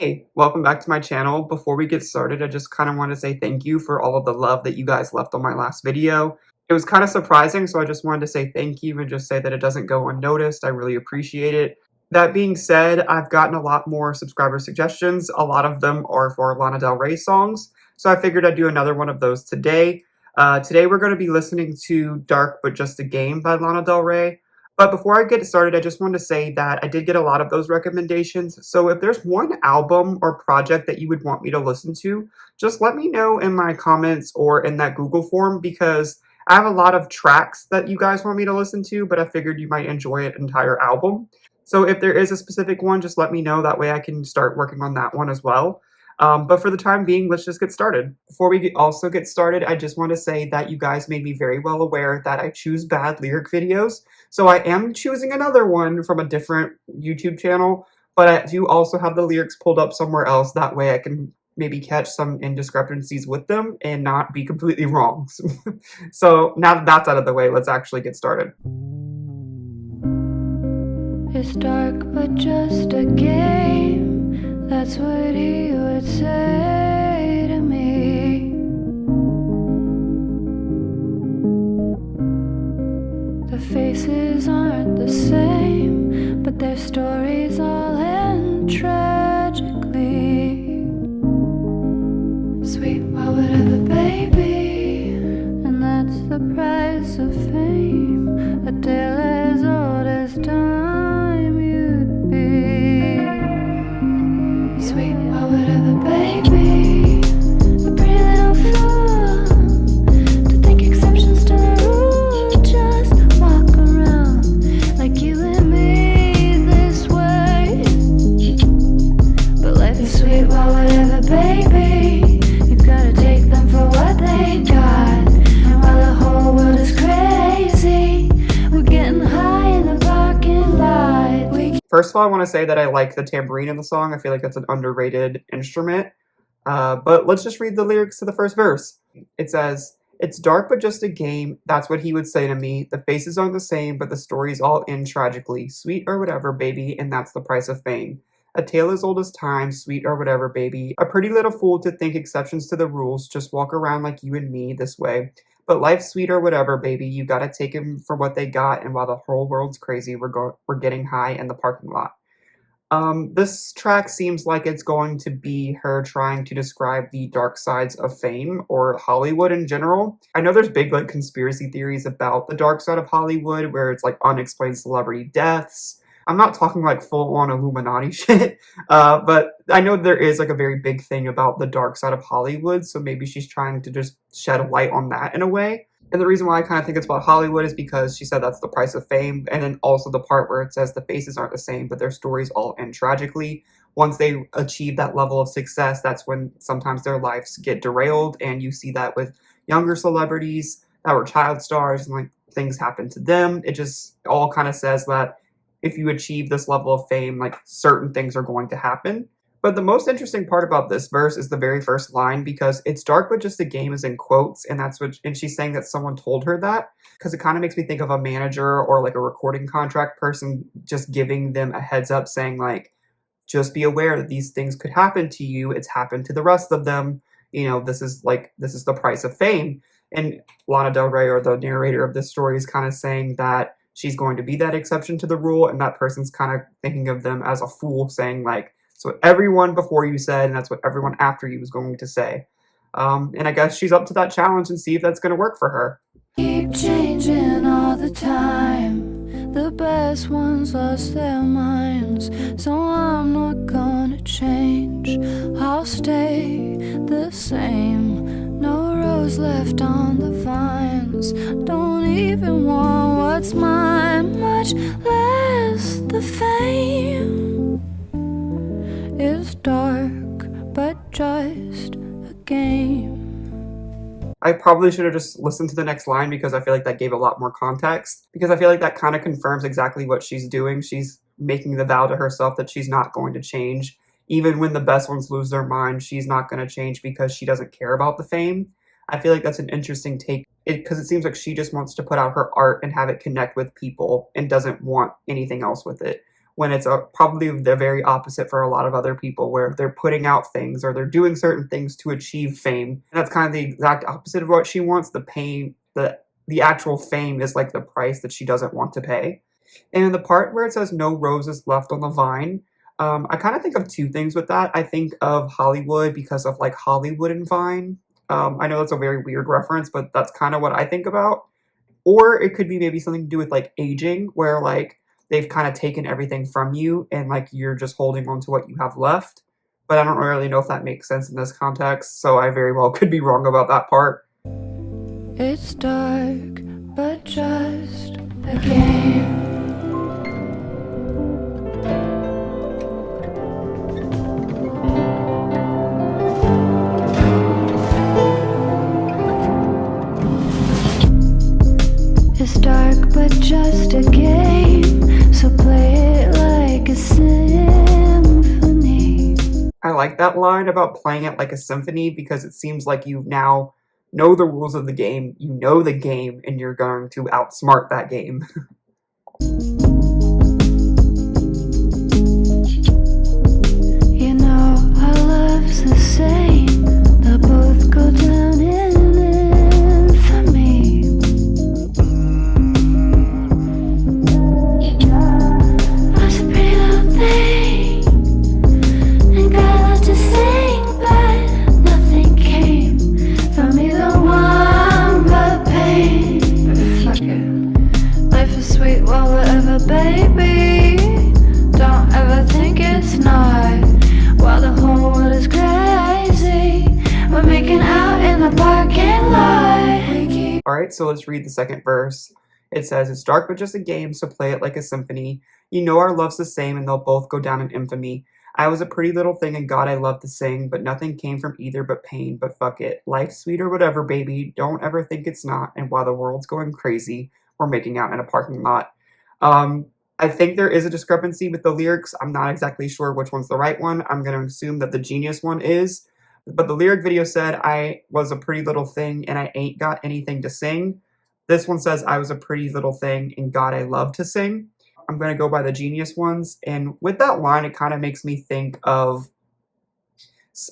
Hey, welcome back to my channel. Before we get started, I just kind of want to say thank you for all of the love that you guys left on my last video. It was kind of surprising, so I just wanted to say thank you and just say that it doesn't go unnoticed. I really appreciate it. That being said, I've gotten a lot more subscriber suggestions. A lot of them are for Lana Del Rey songs, so I figured I'd do another one of those today. Today we're going to be listening to Dark But Just a Game by Lana Del Rey. But before I get started, I just wanted to say that I did get a lot of those recommendations. So if there's one album or project that you would want me to listen to, just let me know in my comments or in that Google form because I have a lot of tracks that you guys want me to listen to, but I figured you might enjoy an entire album. So if there is a specific one, just let me know. That way I can start working on that one as well. But for the time being, let's just get started. Before we also get started, I just want to say that you guys made me very well aware that I choose bad lyric videos. So I am choosing another one from a different YouTube channel, but I do also have the lyrics pulled up somewhere else. That way I can maybe catch some indiscrepancies with them and not be completely wrong. So now that that's out of the way, let's actually get started. It's dark but just a game, that's what he would say to me. The faces aren't the same, but their stories all end tragically. Sweet, why whatever, baby, and that's the price of fame. A tale as old as time you'd be. Sweet, why whatever, baby, a pretty little fool to think exceptions to the rule. Just walk around like you and me this way. But life is sweet, why whatever, baby, you gotta take them for what they got. And while the whole world is crazy, we're getting high in the parking lot. First of all, I want to say that I like the tambourine in the song. I feel like that's an underrated instrument. But let's just read the lyrics to the first verse. It says, "It's dark but just a game, that's what he would say to me. The faces aren't the same, but the stories all end tragically. Sweet or whatever, baby, and that's the price of fame. A tale as old as time, sweet or whatever, baby. A pretty little fool to think exceptions to the rules, just walk around like you and me this way. But life's sweet or whatever, baby, you gotta take them for what they got, and while the whole world's crazy, we're getting high in the parking lot." This track seems like it's going to be her trying to describe the dark sides of fame or Hollywood in general. I know there's big like conspiracy theories about the dark side of Hollywood where it's like unexplained celebrity deaths. I'm not talking like full on Illuminati shit, but I know there is like a very big thing about the dark side of Hollywood, so maybe she's trying to just shed a light on that in a way. And the reason why I kind of think it's about Hollywood is because she said that's the price of fame, and then also the part where it says the faces aren't the same, but their stories all end tragically. Once they achieve that level of success, that's when sometimes their lives get derailed, and you see that with younger celebrities that were child stars, and like things happen to them. It just all kind of says that if you achieve this level of fame, like certain things are going to happen. But the most interesting part about this verse is the very first line because it's dark but just a game is in quotes, and and she's saying that someone told her that because it kind of makes me think of a manager or like a recording contract person just giving them a heads up saying like, just be aware that these things could happen to you. It's happened to the rest of them. This is the price of fame. And Lana Del Rey, or the narrator of this story, is kind of saying that she's going to be that exception to the rule, and that person's kind of thinking of them as a fool, saying like, it's what everyone before you said, and that's what everyone after you was going to say. And I guess she's up to that challenge and see if that's going to work for her. Keep changing all the time. The best ones lost their minds, so I'm not gonna change. I'll stay the same. No rose left on the vines. Don't even want what's mine, much less the fame. It's dark, but just a game. I probably should have just listened to the next line because I feel like that gave a lot more context. Because I feel like that kind of confirms exactly what she's doing. She's making the vow to herself that she's not going to change. Even when the best ones lose their mind, she's not going to change because she doesn't care about the fame. I feel like that's an interesting take because it seems like she just wants to put out her art and have it connect with people and doesn't want anything else with it. when it's probably the very opposite for a lot of other people, where they're putting out things or they're doing certain things to achieve fame. And that's kind of the exact opposite of what she wants. The pain, the actual fame is like the price that she doesn't want to pay. And the part where it says no roses left on the vine, I kind of think of two things with that. I think of Hollywood because of like Hollywood and Vine. I know that's a very weird reference, but that's kind of what I think about. Or it could be maybe something to do with like aging, where like they've kind of taken everything from you and like you're just holding on to what you have left. But I don't really know if that makes sense in this context, so I very well could be wrong about that part. It's dark, but just a game. It's dark, but just a game. So play it like a symphony. I like that line about playing it like a symphony because it seems like you now know the rules of the game, you know the game, and you're going to outsmart that game. You know our love's the same. They'll both go down in infamy. I was a pretty little thing and got a lot to sing, but nothing came from either one but pain. Fuck it. Life is sweet while we're ever, baby. Don't ever think it's not. While the whole world is crazy, we're making out in the parking lot. Alright, so let's read the second verse. It says, it's dark but just a game, so play it like a symphony. You know our love's the same and they'll both go down in infamy. I was a pretty little thing and God I love to sing, but nothing came from either but pain, but fuck it. Life's sweet or whatever, baby. Don't ever think it's not. And while the world's going crazy, we're making out in a parking lot. I think there is a discrepancy with the lyrics. I'm not exactly sure which one's the right one. I'm going to assume that the Genius one is. But the lyric video said, I was a pretty little thing and I ain't got anything to sing. This one says, I was a pretty little thing and God I love to sing. I'm going to go by the Genius ones. And with that line, it kind of makes me think of,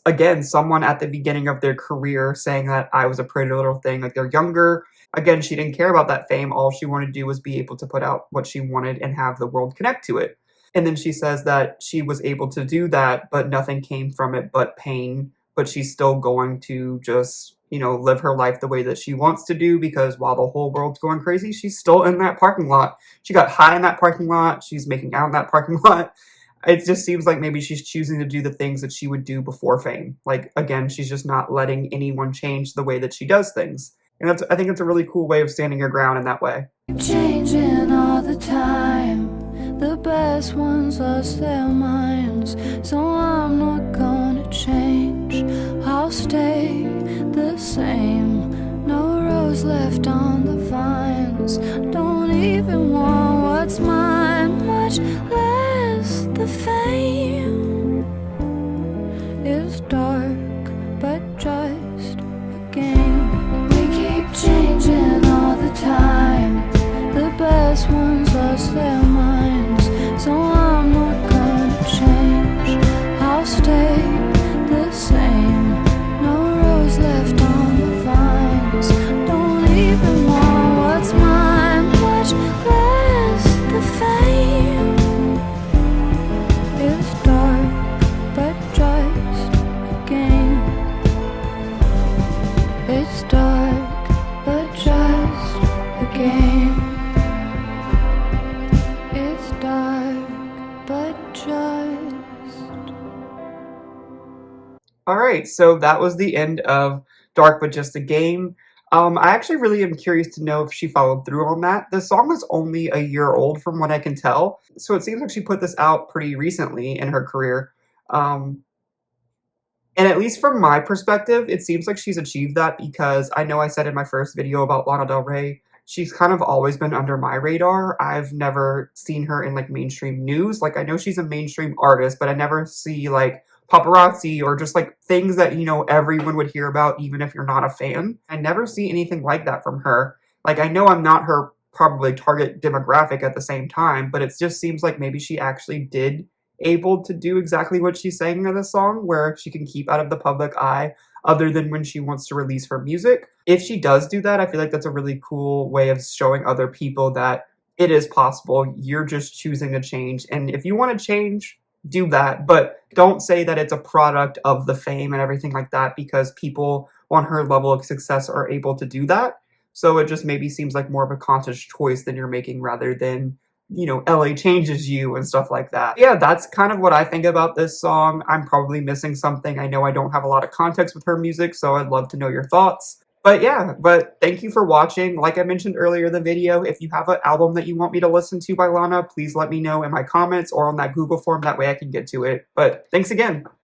again, someone at the beginning of their career saying that I was a pretty little thing. Like they're younger. Again, she didn't care about that fame. All she wanted to do was be able to put out what she wanted and have the world connect to it. And then she says that she was able to do that, but nothing came from it but pain. But she's still going to just, live her life the way that she wants to do, because while the whole world's going crazy, she's still in that parking lot. She got high in that parking lot. She's making out in that parking lot. It just seems like maybe she's choosing to do the things that she would do before fame. Like, again, she's just not letting anyone change the way that she does things. And I think it's a really cool way of standing your ground in that way. Changing all the time. The best ones lost their minds. So I'm not gonna change. I'll stay the same. No rose left on the vines. Don't even want what's mine, much less the fame. It's dark, but just a game. We keep changing all the time. The best ones lost their minds. So I'm not gonna change. I'll stay the same. No rose left on the vines. Don't even want what's mine, much less the fame. It's dark, but just a game. It's dark, but just a game. It's dark, but just. Alright, so that was the end of Dark But Just a Game. I actually really am curious to know if she followed through on that. The song is only a year old from what I can tell, so it seems like she put this out pretty recently in her career. And at least from my perspective, it seems like she's achieved that, because I know I said in my first video about Lana Del Rey, she's kind of always been under my radar. I've never seen her in like mainstream news. Like, I know she's a mainstream artist, but I never see like paparazzi or just like things that, everyone would hear about even if you're not a fan. I never see anything like that from her. Like, I know I'm not her probably target demographic at the same time, but it just seems like maybe she actually did able to do exactly what she's saying in the song, where she can keep out of the public eye other than when she wants to release her music. If she does do that, I feel like that's a really cool way of showing other people that it is possible. You're just choosing to change. And if you want to change, do that. But don't say that it's a product of the fame and everything like that, because people on her level of success are able to do that. So it just maybe seems like more of a conscious choice than you're making rather than, you know, LA changes you and stuff like that. Yeah, that's kind of what I think about this song. I'm probably missing something. I know I don't have a lot of context with her music, so I'd love to know your thoughts. But yeah, but thank you for watching. Like I mentioned earlier in the video, if you have an album that you want me to listen to by Lana, please let me know in my comments or on that Google form. That way I can get to it. But thanks again.